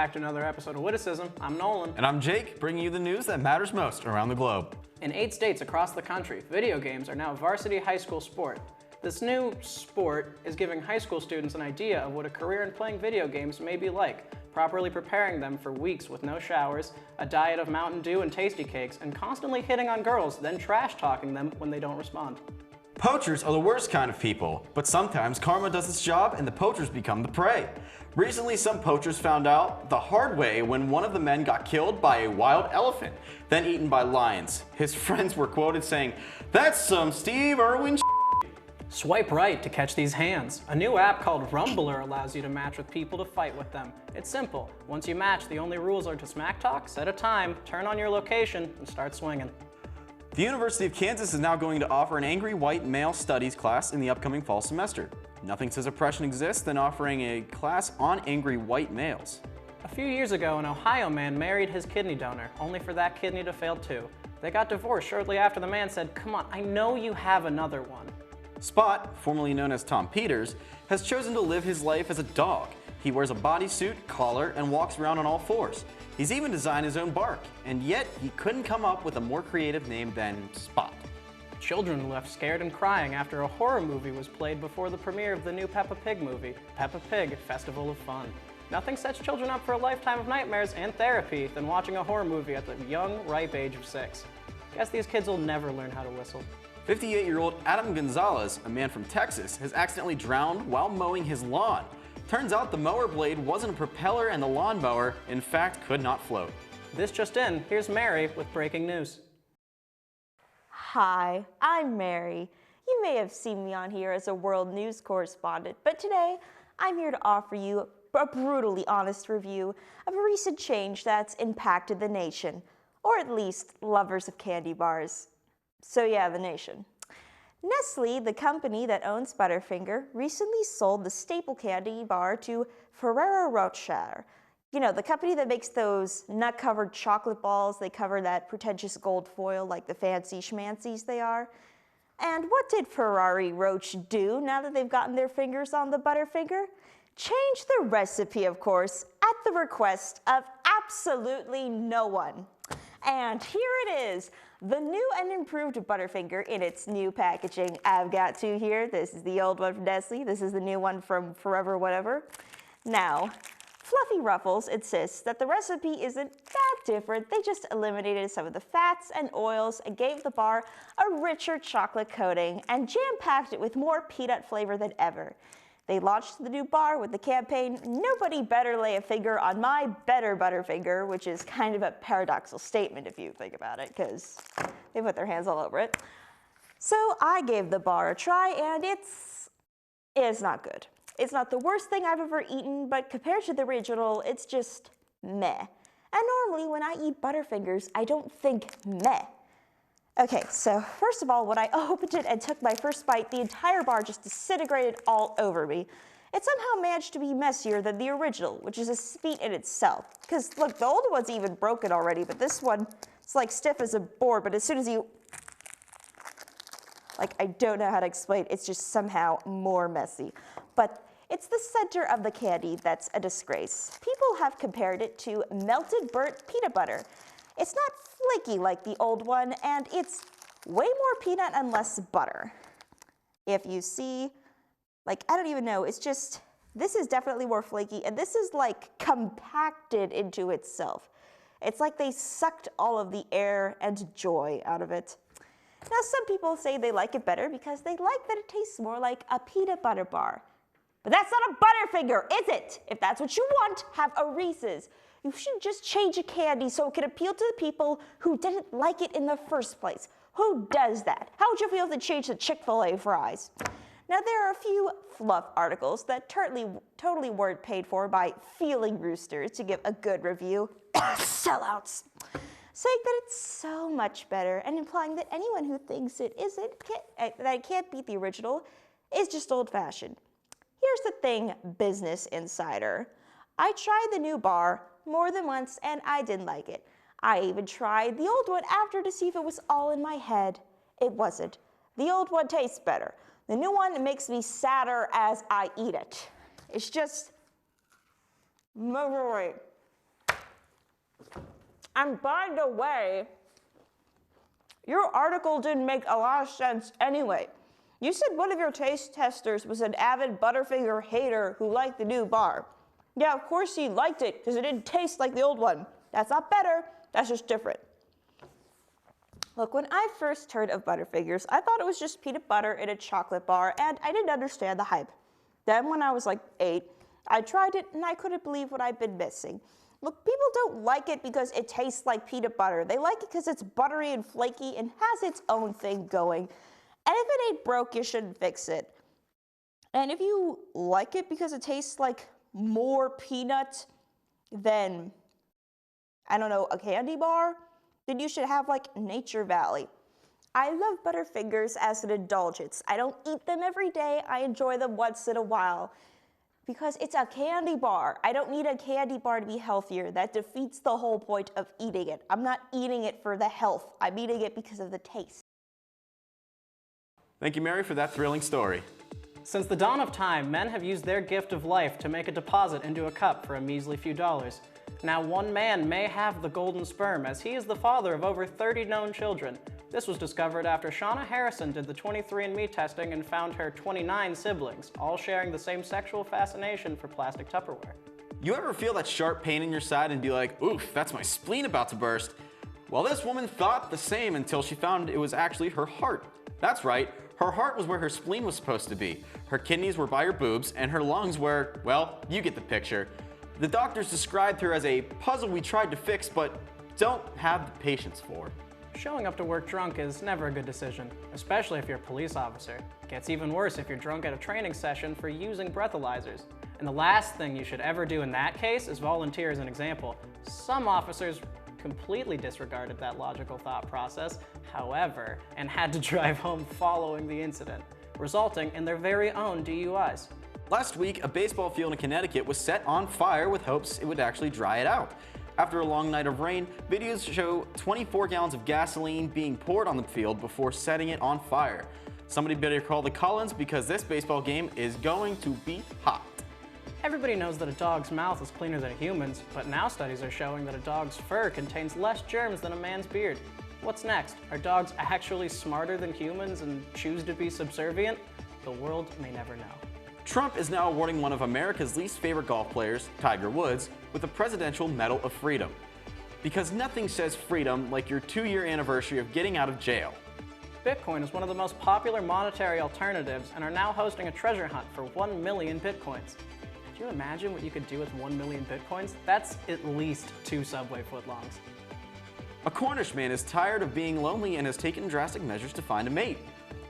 back to another episode of Witticism. I'm Nolan. And I'm Jake, bringing you the news that matters most around the globe. In 8 states across the country, video games are now a varsity high school sport. This new sport is giving high school students an idea of what a career in playing video games may be like, properly preparing them for weeks with no showers, a diet of Mountain Dew and tasty cakes, and constantly hitting on girls, then trash-talking them when they don't respond. Poachers are the worst kind of people, but sometimes karma does its job and the poachers become the prey. Recently, some poachers found out the hard way when one of the men got killed by a wild elephant, then eaten by lions. His friends were quoted saying, "That's some Steve Irwin shit." Swipe right to catch these hands. A new app called Rumbler allows you to match with people to fight with them. It's simple. Once you match, the only rules are to smack talk, set a time, turn on your location, and start swinging. The University of Kansas is now going to offer an angry white male studies class in the upcoming fall semester. Nothing says oppression exists than offering a class on angry white males. A few years ago, an Ohio man married his kidney donor, only for that kidney to fail too. They got divorced shortly after the man said, "Come on, I know you have another one." Spot, formerly known as Tom Peters, has chosen to live his life as a dog. He wears a bodysuit, collar, and walks around on all fours. He's even designed his own bark, and yet he couldn't come up with a more creative name than Spot. Children left scared and crying after a horror movie was played before the premiere of the new Peppa Pig movie, Peppa Pig Festival of Fun. Nothing sets children up for a lifetime of nightmares and therapy than watching a horror movie at the young, ripe age of 6. Guess these kids will never learn how to whistle. 58-year-old Adam Gonzalez, a man from Texas, has accidentally drowned while mowing his lawn. Turns out the mower blade wasn't a propeller and the lawnmower, in fact, could not float. This just in, here's Mary with breaking news. Hi, I'm Mary. You may have seen me on here as a world news correspondent, but today I'm here to offer you a brutally honest review of a recent change that's impacted the nation, or at least lovers of candy bars. So yeah, the nation. Nestle, the company that owns Butterfinger, recently sold the staple candy bar to Ferrero Rocher. You know, the company that makes those nut-covered chocolate balls. They cover that pretentious gold foil like the fancy schmancies they are. And what did Ferrari Roche do now that they've gotten their fingers on the Butterfinger? Change the recipe, of course, at the request of absolutely no one. And here it is, the new and improved Butterfinger in its new packaging. I've got two here. This is the old one from Nestle. This is the new one from Forever Whatever. Now, Fluffy Ruffles insists that the recipe isn't that different. They just eliminated some of the fats and oils and gave the bar a richer chocolate coating and jam-packed it with more peanut flavor than ever. They launched the new bar with the campaign, "Nobody better lay a finger on my better Butterfinger," which is kind of a paradoxical statement if you think about it, because they put their hands all over it. So I gave the bar a try, and it's not good. It's not the worst thing I've ever eaten, but compared to the original, it's just meh. And normally when I eat Butterfingers, I don't think meh. Okay, so first of all, when I opened it and took my first bite, the entire bar just disintegrated all over me. It somehow managed to be messier than the original, which is a feat in itself. Because look, the old one's even broken already, but this one, it's like stiff as a board, but as soon as you, like, I don't know how to explain, it's just somehow more messy. But it's the center of the candy that's a disgrace. People have compared it to melted burnt peanut butter. It's not flaky like the old one, and it's way more peanut and less butter. If you see, like, I don't even know, it's just, this is definitely more flaky, and this is like compacted into itself. It's like they sucked all of the air and joy out of it. Now, some people say they like it better because they like that it tastes more like a peanut butter bar. But that's not a Butterfinger, is it? If that's what you want, have a Reese's. You should just change a candy so it can appeal to the people who didn't like it in the first place. Who does that? How would you feel if they changed the Chick-fil-A fries? Now, there are a few fluff articles that totally weren't paid for by Feeling Roosters to give a good review. Sellouts. Saying that it's so much better and implying that anyone who thinks that it can't beat the original is just old-fashioned. Here's the thing, Business Insider. I tried the new bar more than once and I didn't like it. I even tried the old one after to see if it was all in my head. It wasn't. The old one tastes better. The new one makes me sadder as I eat it. It's just... And by the way, your article didn't make a lot of sense anyway. You said one of your taste testers was an avid Butterfinger hater who liked the new bar. Yeah, of course he liked it because it didn't taste like the old one. That's not better, that's just different. Look, when I first heard of Butterfingers, I thought it was just peanut butter in a chocolate bar, and I didn't understand the hype. Then when I was like 8, I tried it and I couldn't believe what I'd been missing. Look, people don't like it because it tastes like peanut butter. They like it because it's buttery and flaky and has its own thing going. And if it ain't broke, you shouldn't fix it. And if you like it because it tastes like more peanut than, I don't know, a candy bar, then you should have like Nature Valley. I love Butterfingers as an indulgence. I don't eat them every day. I enjoy them once in a while because it's a candy bar. I don't need a candy bar to be healthier. That defeats the whole point of eating it. I'm not eating it for the health. I'm eating it because of the taste. Thank you, Mary, for that thrilling story. Since the dawn of time, men have used their gift of life to make a deposit into a cup for a measly few dollars. Now, one man may have the golden sperm, as he is the father of over 30 known children. This was discovered after Shauna Harrison did the 23andMe testing and found her 29 siblings, all sharing the same sexual fascination for plastic Tupperware. You ever feel that sharp pain in your side and be like, oof, that's my spleen about to burst? Well, this woman thought the same until she found it was actually her heart. That's right, her heart was where her spleen was supposed to be. Her kidneys were by her boobs, and her lungs were, well, you get the picture. The doctors described her as a puzzle we tried to fix, but don't have the patience for. Showing up to work drunk is never a good decision, especially if you're a police officer. It gets even worse if you're drunk at a training session for using breathalyzers. And the last thing you should ever do in that case is volunteer as an example. Some officers completely disregarded that logical thought process, however, and had to drive home following the incident, resulting in their very own DUIs. Last week, a baseball field in Connecticut was set on fire with hopes it would actually dry it out. After a long night of rain, videos show 24 gallons of gasoline being poured on the field before setting it on fire. Somebody better call the Collins because this baseball game is going to be hot. Everybody knows that a dog's mouth is cleaner than a human's, but now studies are showing that a dog's fur contains less germs than a man's beard. What's next? Are dogs actually smarter than humans and choose to be subservient? The world may never know. Trump is now awarding one of America's least favorite golf players, Tiger Woods, with the Presidential Medal of Freedom. Because nothing says freedom like your 2-year anniversary of getting out of jail. Bitcoin is one of the most popular monetary alternatives and are now hosting a treasure hunt for 1 million Bitcoins. Could you imagine what you could do with 1 million Bitcoins? That's at least 2 subway footlongs. A Cornish man is tired of being lonely and has taken drastic measures to find a mate.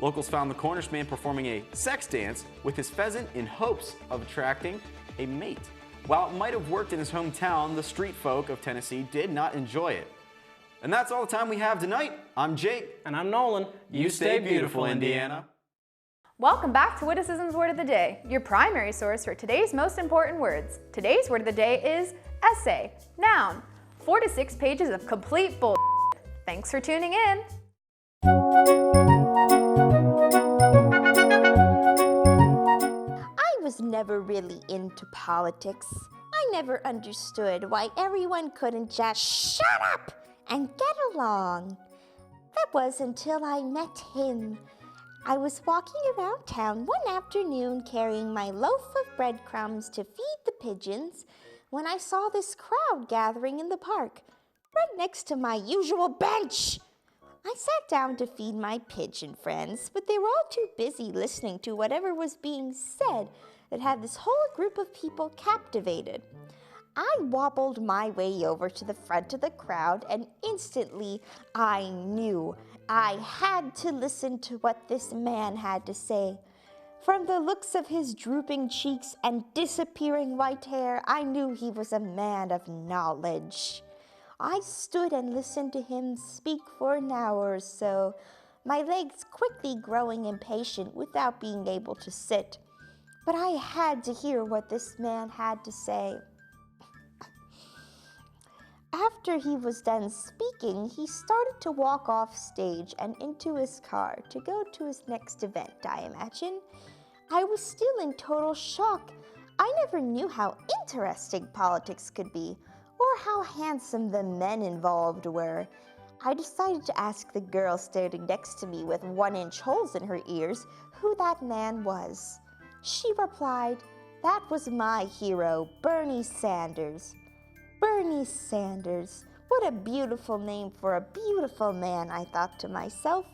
Locals found the Cornish man performing a sex dance with his pheasant in hopes of attracting a mate. While it might have worked in his hometown, the street folk of Tennessee did not enjoy it. And that's all the time we have tonight. I'm Jake. And I'm Nolan. You stay beautiful, Indiana. Welcome back to Witticism's Word of the Day, your primary source for today's most important words. Today's word of the day is essay, noun. 4 to 6 pages of complete bull. Thanks for tuning in. I was never really into politics. I never understood why everyone couldn't just shut up and get along. That was until I met him. I was walking around town one afternoon carrying my loaf of breadcrumbs to feed the pigeons when I saw this crowd gathering in the park, right next to my usual bench. I sat down to feed my pigeon friends, but they were all too busy listening to whatever was being said that had this whole group of people captivated. I wobbled my way over to the front of the crowd, and instantly I knew I had to listen to what this man had to say. From the looks of his drooping cheeks and disappearing white hair, I knew he was a man of knowledge. I stood and listened to him speak for an hour or so, my legs quickly growing impatient without being able to sit. But I had to hear what this man had to say. After he was done speaking, he started to walk off stage and into his car to go to his next event, I imagine. I was still in total shock. I never knew how interesting politics could be, or how handsome the men involved were. I decided to ask the girl standing next to me with 1-inch holes in her ears who that man was. She replied, "That was my hero, Bernie Sanders." Bernie Sanders. What a beautiful name for a beautiful man, I thought to myself.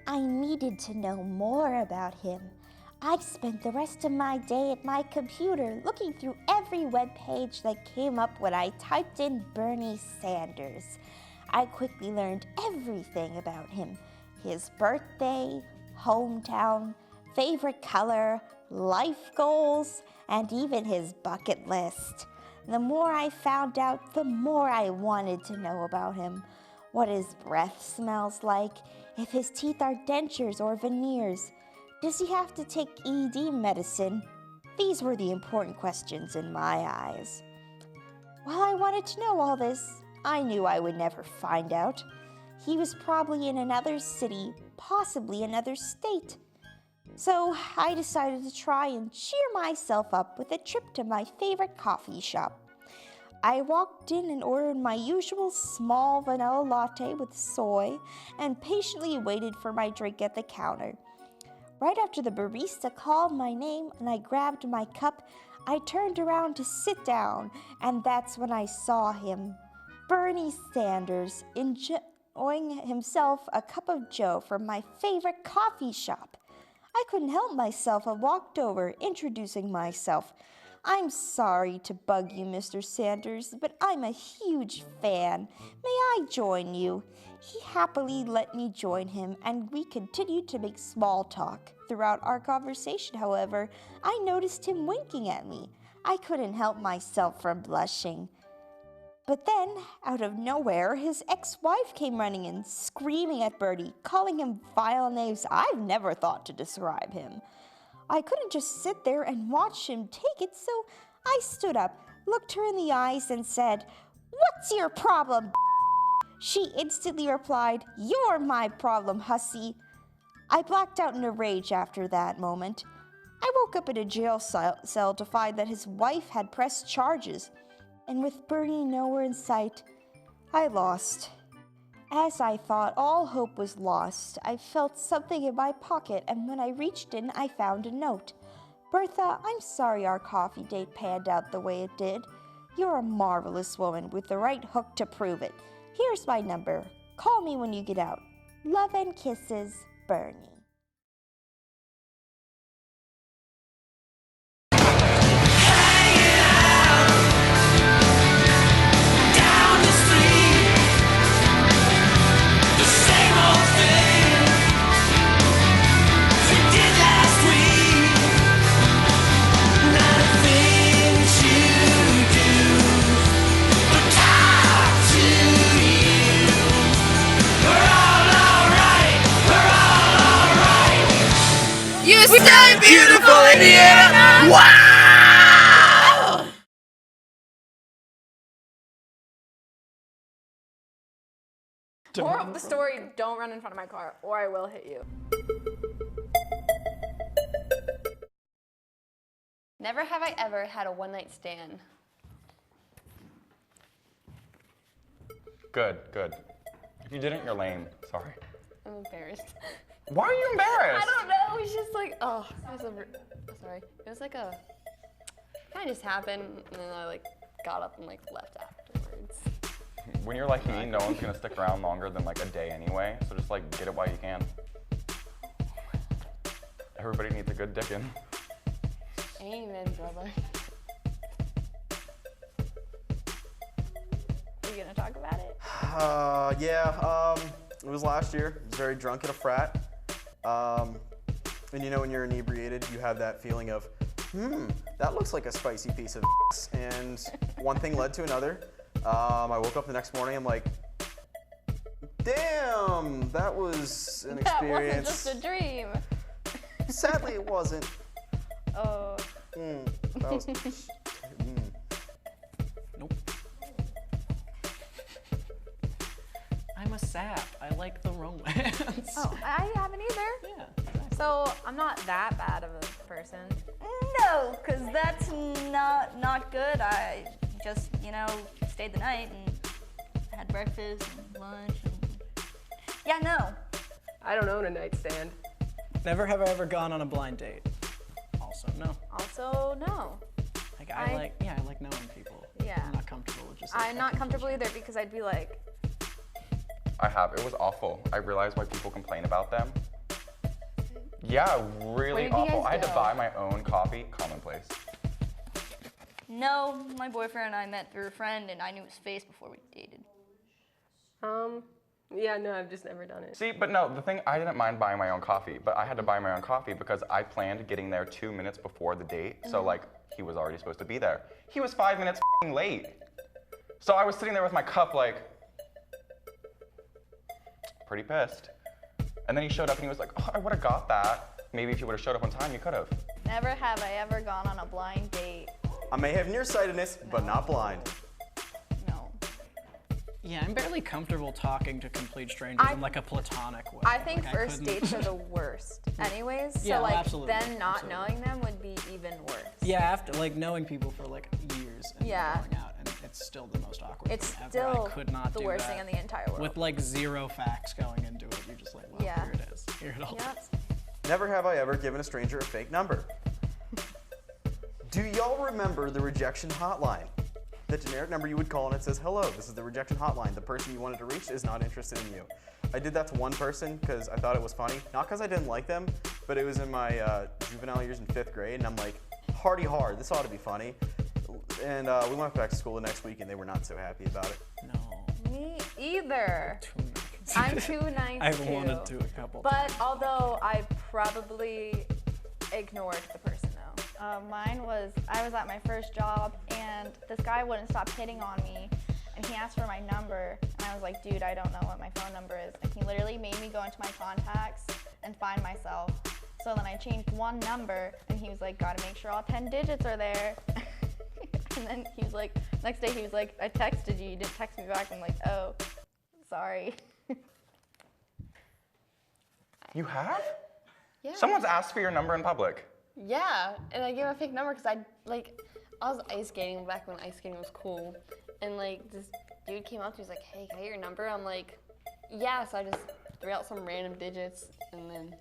I needed to know more about him. I spent the rest of my day at my computer looking through every web page that came up when I typed in Bernie Sanders. I quickly learned everything about him: his birthday, hometown, favorite color, life goals, and even his bucket list. The more I found out, the more I wanted to know about him. What his breath smells like, if his teeth are dentures or veneers. Does he have to take ED medicine? These were the important questions in my eyes. While I wanted to know all this, I knew I would never find out. He was probably in another city, possibly another state. So I decided to try and cheer myself up with a trip to my favorite coffee shop. I walked in and ordered my usual small vanilla latte with soy and patiently waited for my drink at the counter. Right after the barista called my name and I grabbed my cup, I turned around to sit down, and that's when I saw him. Bernie Sanders enjoying himself a cup of joe from my favorite coffee shop. I couldn't help myself and walked over, introducing myself. "I'm sorry to bug you, Mr. Sanders, but I'm a huge fan. May I join you?" He happily let me join him, and we continued to make small talk. Throughout our conversation, however, I noticed him winking at me. I couldn't help myself from blushing. But then, out of nowhere, his ex-wife came running in, screaming at Bertie, calling him vile names I've never thought to describe him. I couldn't just sit there and watch him take it, so I stood up, looked her in the eyes, and said, "What's your problem, She instantly replied, "You're my problem, hussy." I blacked out in a rage after that moment. I woke up in a jail cell to find that his wife had pressed charges, and with Bernie nowhere in sight, I lost. As I thought all hope was lost, I felt something in my pocket, and when I reached in, I found a note. "Bertha, I'm sorry our coffee date panned out the way it did. You're a marvelous woman with the right hook to prove it. Here's my number. Call me when you get out. Love and kisses, Bernie." You stay beautiful, Indiana! Wow! Moral of the story, don't run in front of my car or I will hit you. Never have I ever had a one-night stand. Good, good. If you didn't, you're lame. Sorry. I'm embarrassed. Why are you embarrassed? I don't know. It was just like, sorry. It was like kind of just happened, and then I got up and left afterwards. When you're like me, no one's gonna stick around longer than a day anyway. So just get it while you can. Everybody needs a good dickin'. Amen, brother. Are you gonna talk about it? It was last year. I was very drunk at a frat. And you know when you're inebriated, you have that feeling of, that looks like a spicy piece of ass. And one thing led to another. I woke up the next morning, I'm like, damn, that was an experience. That wasn't just a dream. Sadly, it wasn't. Oh. That was... Nope. I'm a sap. I like the romance. Oh, I haven't either. Yeah. So I'm not that bad of a person. No, because that's not good. I just, stayed the night and had breakfast and lunch. And... Yeah, no. I don't own a nightstand. Never have I ever gone on a blind date. Also, no. Also, no. Like, I like knowing people. Yeah. I'm not comfortable with just. I'm not comfortable either because I'd be like, I have. It was awful. I realized why people complain about them. Yeah, really Where did you awful. guys I had to go? buy my own coffee. Commonplace. No, my boyfriend and I met through a friend, and I knew his face before we dated. Yeah, no, I've just never done it. See, but no, the thing, I didn't mind buying my own coffee, but I had to buy my own coffee because I planned getting there 2 minutes before the date. So like, he was already supposed to be there. He was 5 minutes late. So I was sitting there with my cup like, pretty pissed. And then he showed up and he was like, oh, I would have got that. Maybe if you would have showed up on time, you could have. never have I ever gone on a blind date. I may have nearsightedness, but not blind. No. Yeah, I'm barely comfortable talking to complete strangers in like a platonic way. I think Like, first couldn't- dates are the worst anyways, Yeah, so like absolutely, then not absolutely. knowing them would be even worse. Yeah, after like knowing people for like years and Yeah. going out, and it's still the most awkward It's thing ever. still I could not the do worst that thing in the entire world. with like 0 facts going into it. You're just like, well, Yeah. here it is. Here it all Yep. is. Never have I ever given a stranger a fake number. Do y'all remember the rejection hotline? The generic number you would call and it says, hello, this is the rejection hotline. The person you wanted to reach is not interested in you. I did that to one person because I thought it was funny. Not because I didn't like them, but it was in my juvenile years in 5th grade, and I'm like, hardy hard, this ought to be funny. And we went back to school the next week and they were not so happy about it. No. Me either. Too nice. I'm too nice I've too. wanted to a couple But times. although I probably ignored the person though. Mine was, I was at my first job and this guy wouldn't stop hitting on me and he asked for my number and I was like, dude, I don't know what my phone number is. And he literally made me go into my contacts and find myself. So then I changed one number and he was like, gotta make sure all 10 digits are there. And then he was like, next day he was like, I texted you didn't text me back. I'm like, oh, sorry. You have? Yeah. Someone's asked for your number in public. Yeah, and I gave him a fake number because I was ice skating back when ice skating was cool, and like this dude came up to me, he's like, "Hey, can I get your number?" I'm like, "Yeah." So I just threw out some random digits, and then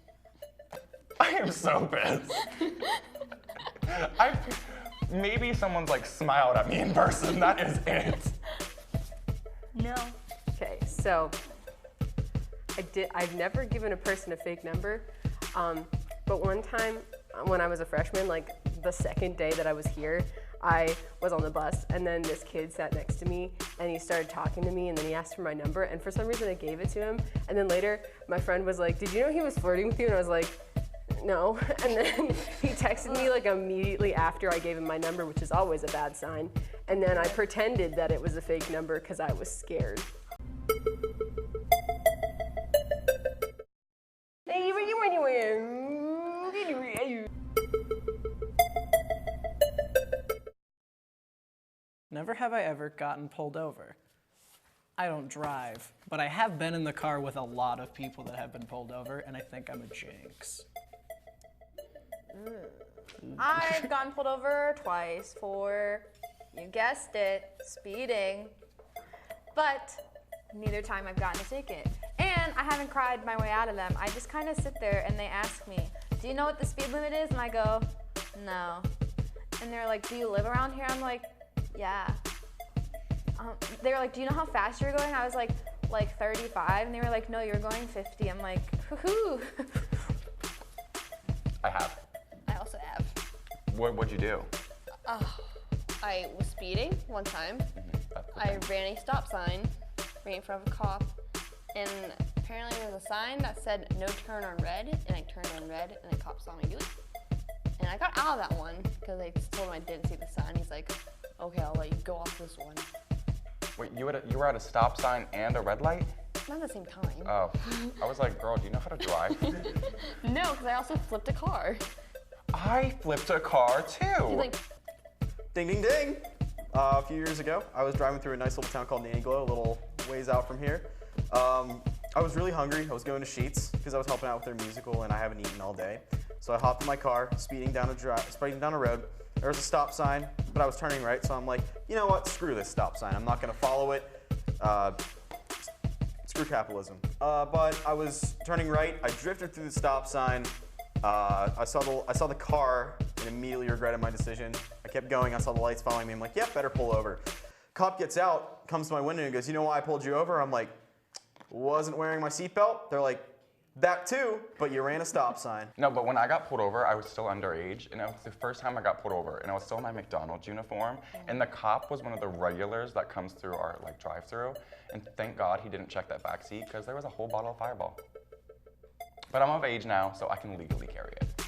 I am so pissed. Maybe someone's like smiled at me in person. That is it. No. Okay, so I've never given a person a fake number, but one time when I was a freshman, like the second day that I was here, I was on the bus and then this kid sat next to me and he started talking to me and then he asked for my number and for some reason I gave it to him and then later my friend was like, did you know he was flirting with you? And I was like, no. And then he texted me like immediately after I gave him my number, which is always a bad sign. And then I pretended that it was a fake number because I was scared. Never have I ever gotten pulled over. I don't drive, but I have been in the car with a lot of people that have been pulled over, and I think I'm a jinx. I've gotten pulled over twice for, you guessed it, speeding. But neither time I've gotten a ticket. And I haven't cried my way out of them. I just kind of sit there and they ask me, do you know what the speed limit is? And I go, no. And they're like, do you live around here? I'm like, yeah. They were like, do you know how fast you're going? I was like 35. And they were like, no, you're going 50. I'm like, hoo-hoo. I have. I also have. What'd you do? I was speeding one time. That's the I thing. ran a stop sign, ran in front of a cop, and apparently there was a sign that said no turn on red, and I turned on red, and the cop saw me do it. And I got out of that one because I told him I didn't see the sign. He's like, okay, I'll let you go off this one. Wait, you were at a stop sign and a red light? Not at the same time. Oh, I was like, girl, do you know how to drive? No, because I also flipped a car. I flipped a car He's too. like, Ding, ding, ding. A few years ago, I was driving through a nice little town called Naniglow, a little ways out from here. I was really hungry. I was going to Sheetz because I was helping out with their musical and I haven't eaten all day. So I hopped in my car, speeding down a road. There was a stop sign, but I was turning right, so I'm like, you know what, screw this stop sign. I'm not gonna follow it. Screw capitalism. But I was turning right. I drifted through the stop sign. I saw the car and immediately regretted my decision. I kept going. I saw the lights following me. I'm like, yep, better pull over. Cop gets out, comes to my window and goes, you know why I pulled you over? I'm like, wasn't wearing my seatbelt. They're like, that too, but you ran a stop sign. No, but when I got pulled over, I was still underage, and it was the first time I got pulled over, and I was still in my McDonald's uniform, and the cop was one of the regulars that comes through our drive-through, and thank God he didn't check that back seat, because there was a whole bottle of Fireball. But I'm of age now, so I can legally carry it.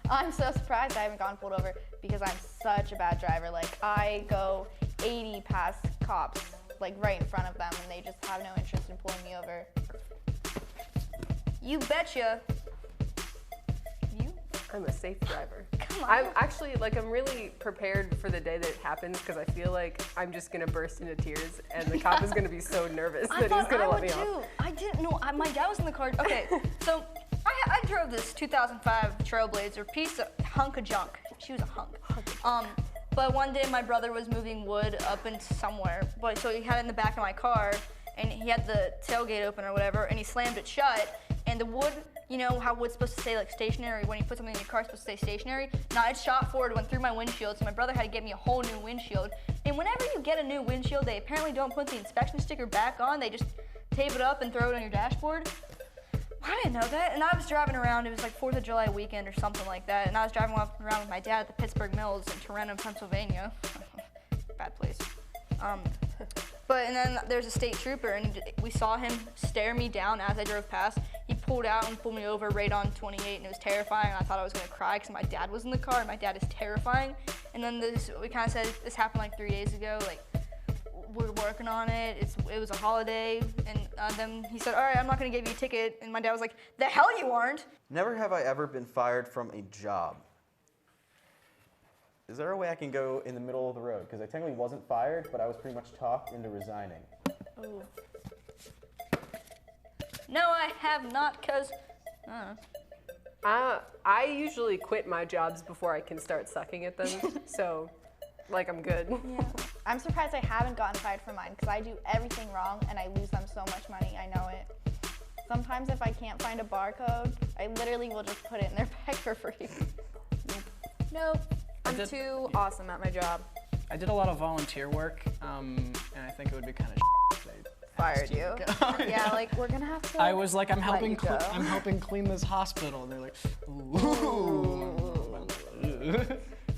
I'm so surprised I haven't gotten pulled over because I'm such a bad driver. Like, I go 80 past cops, like right in front of them, and they just have no interest in pulling me over. You betcha. You? I'm a safe driver. Come on. I'm actually, I'm really prepared for the day that it happens because I feel like I'm just gonna burst into tears and the cop is gonna be so nervous that he's gonna let me off. I didn't know. My dad was in the car. Okay, so I drove this 2005 Trailblazer, hunk of junk. She was a hunk. But one day my brother was moving wood up into somewhere, so he had it in the back of my car, and he had the tailgate open or whatever, and he slammed it shut. And the wood, you know how wood's supposed to stay stationary, when you put something in your car, it's supposed to stay stationary? No, it shot forward, went through my windshield, so my brother had to get me a whole new windshield. And whenever you get a new windshield, they apparently don't put the inspection sticker back on, they just tape it up and throw it on your dashboard. I didn't know that, and I was driving around, it was like 4th of July weekend or something like that, and I was driving around with my dad at the Pittsburgh Mills in Toronto, Pennsylvania. Bad place. And then there's a state trooper, and we saw him stare me down as I drove past. He pulled out and pulled me over right on 28, and it was terrifying. I thought I was gonna cry because my dad was in the car, and my dad is terrifying. And then we kind of said, this happened like 3 days ago, like, we're working on it, it was a holiday, and then he said, all right, I'm not gonna give you a ticket, and my dad was like, the hell you aren't! Never have I ever been fired from a job. Is there a way I can go in the middle of the road? Because I technically wasn't fired, but I was pretty much talked into resigning. Ooh. No, I have not, because, I usually quit my jobs before I can start sucking at them, so, I'm good. Yeah. I'm surprised I haven't gotten fired from mine because I do everything wrong and I lose them so much money, I know it. Sometimes if I can't find a barcode, I literally will just put it in their bag for free. Nope. I'm too awesome at my job. I did a lot of volunteer work, and I think it would be kind of if they Fired you. Yeah, we're gonna have to. I was like, I'm let you helping go. I'm helping clean this hospital, and they're like, ooh.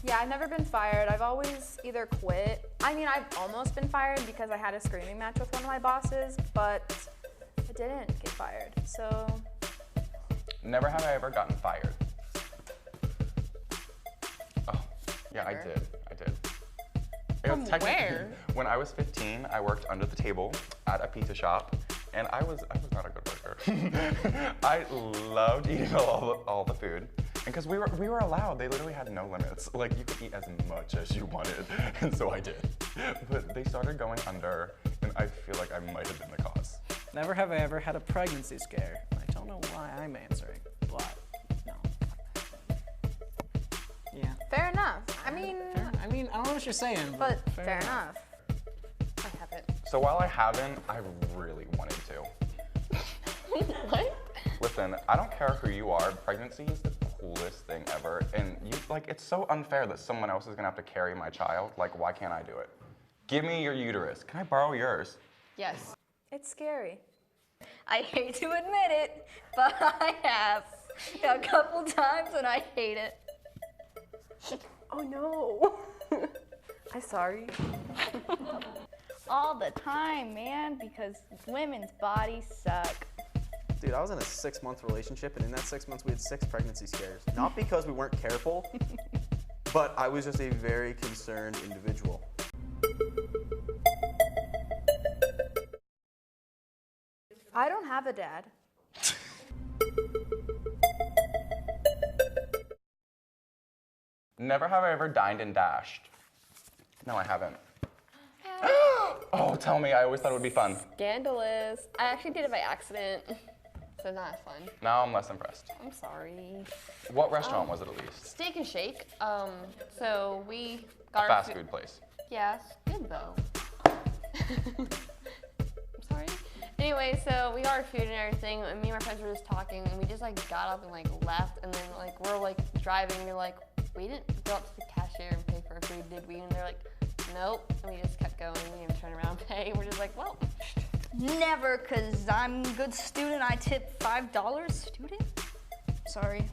Yeah, I've never been fired. I've always either quit. I mean, I've almost been fired because I had a screaming match with one of my bosses, but I didn't get fired, so. Never have I ever gotten fired. Oh, yeah, I did. From where? When I was 15, I worked under the table at a pizza shop, and I was not a good worker. I loved eating all the food, and because we were allowed, they literally had no limits. Like, you could eat as much as you wanted, and so I did. But they started going under, and I feel like I might have been the cause. Never have I ever had a pregnancy scare. I don't know why I'm answering, but no. Yeah. Fair enough. I I don't know what you're saying, but fair enough. I haven't. So while I haven't, I really wanted to. What? Listen, I don't care who you are, pregnancy is the coolest thing ever, and it's so unfair that someone else is gonna have to carry my child. Like, why can't I do it? Give me your uterus. Can I borrow yours? Yes. It's scary. I hate to admit it, but I have a couple times and I hate it. Oh no. I'm sorry. All the time, man, because women's bodies suck. Dude, I was in a 6-month relationship, and in that 6 months, we had 6 pregnancy scares. Not because we weren't careful, but I was just a very concerned individual. I don't have a dad. Never have I ever dined and dashed. No, I haven't. Oh, tell me, I always thought it would be fun. Scandalous. I actually did it by accident, so not as fun. Now I'm less impressed. I'm sorry. What restaurant was it at least? Steak and Shake. So we got our Fast food place. yes, good though. I'm sorry. Anyway, so we got our food and everything, and me and my friends were just talking, and we just like got up and like left, and then like we're like driving, and we're like, we didn't go up to the cashier and pay for our food, did we? And they're like, nope, and we just kept going, we didn't even turn around and pay. We're just like, well. Never, cause I'm a good student. I tip $5 student. Sorry.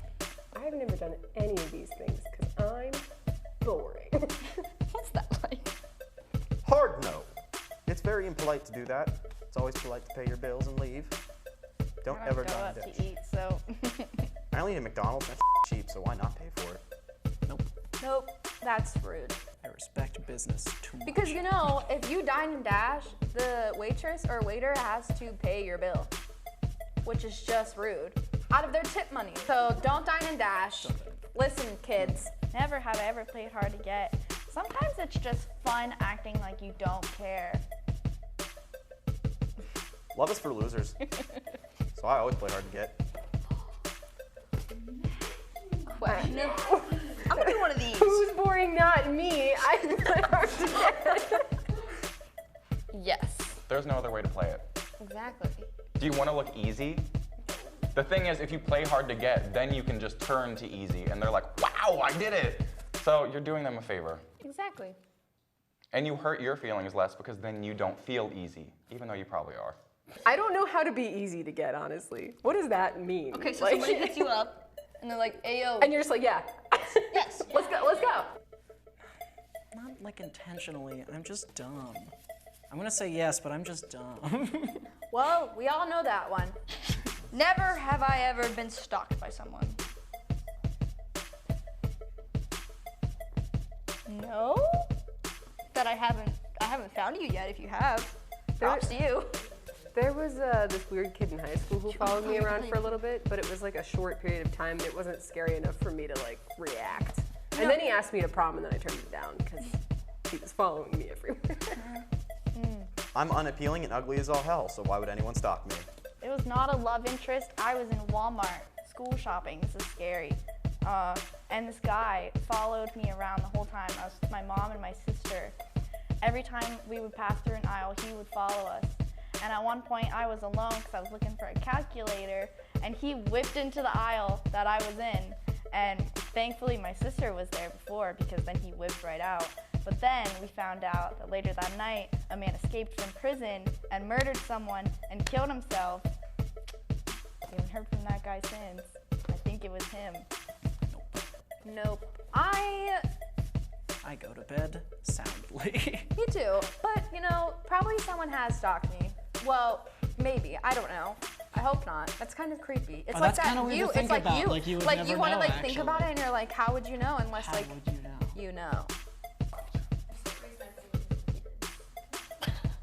I've never done any of these things because I'm boring. What's that like? Hard no. It's very impolite to do that. It's always polite to pay your bills and leave. Don't I ever go dine out and to dash. eat, so I only eat at McDonald's. That's cheap, so why not pay for it? Nope, that's rude. I respect business too much. Because you know, if you dine and dash, the waitress or waiter has to pay your bill, which is just rude, out of their tip money. So don't dine and dash. Listen, kids. never have I ever played hard to get. Sometimes it's just fun acting like you don't care. Love is for losers. So I always play hard to get. Question. I'm gonna do one of these. Who's boring? Not me. I play hard to get. Yes. There's no other way to play it. Exactly. Do you want to look easy? The thing is, if you play hard to get, then you can just turn to easy, and they're like, wow, I did it. So you're doing them a favor. Exactly. And you hurt your feelings less because then you don't feel easy, even though you probably are. I don't know how to be easy to get, honestly. What does that mean? Okay, so Like- somebody hits you up, and they're like, "Ayo." And you're just like, yeah. Yes. Let's go, let's go. Not like intentionally, I'm just dumb. I'm gonna say yes, but I'm just dumb. Well, we all know that one. Never have I ever been stalked by someone. No? That I haven't found you yet. If you have, props to you. There was this weird kid in high school who followed me around for a little bit, but it was like a short period of time, and it wasn't scary enough for me to like react. And then he asked me to prom, and then I turned it down because he was following me everywhere. I'm unappealing and ugly as all hell, so why would anyone stalk me? It was not a love interest. I was in Walmart, school shopping. This is scary. And this guy followed me around the whole time. I was with my mom and my sister. Every time we would pass through an aisle, he would follow us. And at one point, I was alone because I was looking for a calculator, and he whipped into the aisle that I was in. And thankfully, my sister was there before, because then he whipped right out. But then we found out that later that night, a man escaped from prison and murdered someone and killed himself. I haven't heard from that guy since. I think it was him. Nope. I go to bed soundly. Me too. But, you know, probably someone has stalked me. Well, maybe. I don't know. I hope not. That's kind of creepy. It's Oh, like that's that kinda weird to you. think It's like about. you. Like, you would like never you want to know, like think actually. about it, and you're like, how would you know? Unless How like would you know? you know.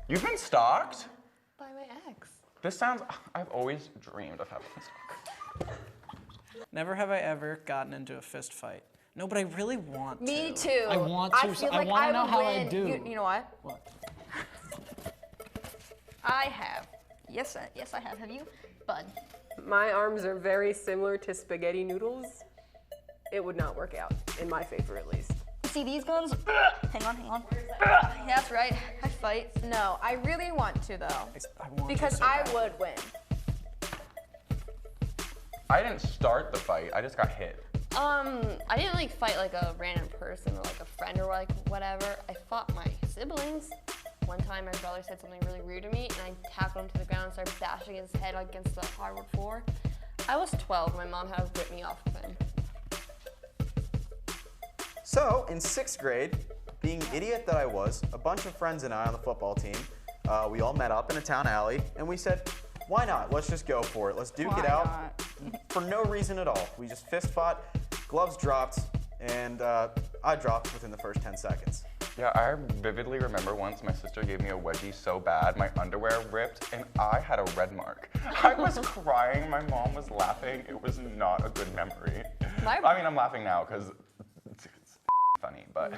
You've been stalked? By my ex. This sounds, I've always dreamed of having a stalker. Never have I ever gotten into a fist fight. No, but I really want to. Me too. I want to. I feel I like want to know would how I win. do. You know what? What? I have. Yes, I have. Have you, Bud? My arms are very similar to spaghetti noodles. It would not work out, in my favor at least. See these guns? Hang on. That's right. I fight. No, I really want to though, I want to because so I bad. would win. I didn't start the fight, I just got hit. I didn't like fight like a random person or like a friend or like whatever. I fought my siblings. One time my brother said something really rude to me, and I tackled him to the ground and started bashing his head against the hardwood floor. I was 12. My mom had to rip me off of him. So, in 6th grade, being the idiot that I was, a bunch of friends and I on the football team, we all met up in a town alley, and we said, why not? Let's just go for it. Let's duke it out for no reason at all. We just fist fought, gloves dropped, and I dropped within the first 10 seconds. Yeah, I vividly remember once my sister gave me a wedgie so bad, my underwear ripped, and I had a red mark. I was crying, my mom was laughing. It was not a good memory. I mean, I'm laughing now because it's funny, but